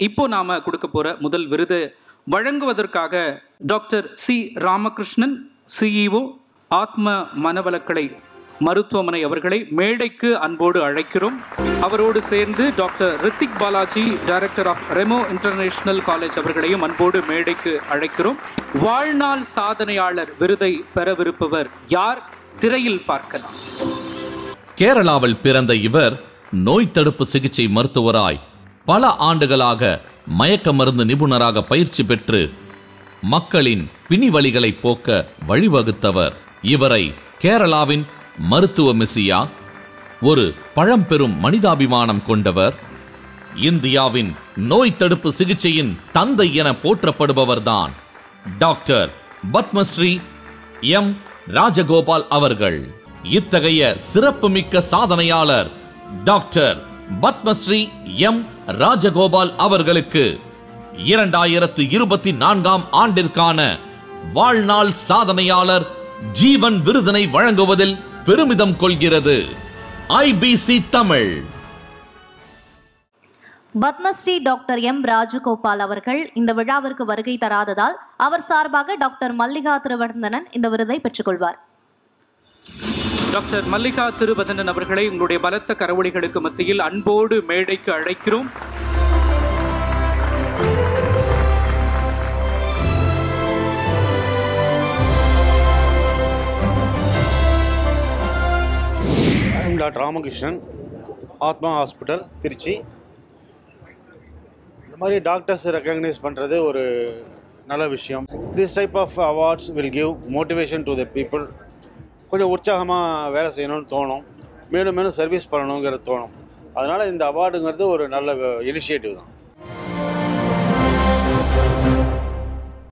இப்போ நாம கொடுக்க போற முதல் விருது வழங்குவதற்காக டாக்டர் சி ராமகிருஷ்ணன், சிஇஓ, ஆத்ம மனவளக்கலை மருத்துவமனை அவர்களை மேடைக்கு அன்போடு அழைக்கிறோம். அவரோடு சேர்ந்து doctor Rithik Balaji, director of Remo international college அவர்களையும் அன்போடு மேடைக்கு அழைக்கிறோம். வாழ்நாள் சாதனையாளர் விருதை பெறவிருப்பவர் யார்? திரையில் பார்க்கலாம். கேரளாவில் பிறந்த இவர் நோய் தடுப்பு சிகிச்சை மருத்துவராய் பல ஆண்டுகளாக மயக்க மருந்து நிபுணராக பயிற்சி பெற்று மக்களின் பிணிவலிகளை போக்க வழிவகுத்தவர். இவரை கேரளாவின் மருத்துவ மெசியா, ஒரு பழம்பெரும் மனிதாபிமானம் கொண்டவர், இந்தியாவின் நோய் தடுப்பு சிகிச்சையின் தந்தை என போற்றப்படுபவர்தான் டாக்டர் பத்மஸ்ரீ எம் ராஜகோபால் அவர்கள். இத்தகைய சிறப்புமிக்க சாதனையாளர் டாக்டர் பத்மஸ்ரீ எம் ராஜகோபால் அவர்களுக்கு 2024 ஆண்டிற்கான வாழ்நாள் சாதனையாளர் ஜீவன் விருதினை வழங்குவதில் பெருமிதம் கொள்கிறது IBC Tamil. Padmashri doctor M Rajagopal அவர்கள் இந்த விழாவிற்கு வருகை தராததால் அவர் சார்பாக டாக்டர் மல்லிகா திருவர்ந்தனன் இந்த விருதை பெற்றுக்கொள்வார். டாக்டர் மல்லிகா திருவதனன் அவர்களை உங்களுடைய பலத்த கரவொலிகளுக்கு மத்தியில் அன்போடு மேடைக்கு அழைக்கிறோம். டாக்டர் ராமகிருஷ்ணன், ஆத்மா ஹாஸ்பிட்டல், திருச்சி. இந்த மாதிரி டாக்டர்ஸ் ரெக்கக்னைஸ் பண்ணுறது ஒரு நல்ல விஷயம். This type of awards will give motivation to the people. கொஞ்சம் உற்சாகமாக வேலை செய்யணும்னு தோணும், மேலும் மேலும் சர்வீஸ் பண்ணணுங்கிறது தோணும். அதனால் இந்த அவார்டுங்கிறது ஒரு நல்ல இனிஷியேட்டிவ் தான்.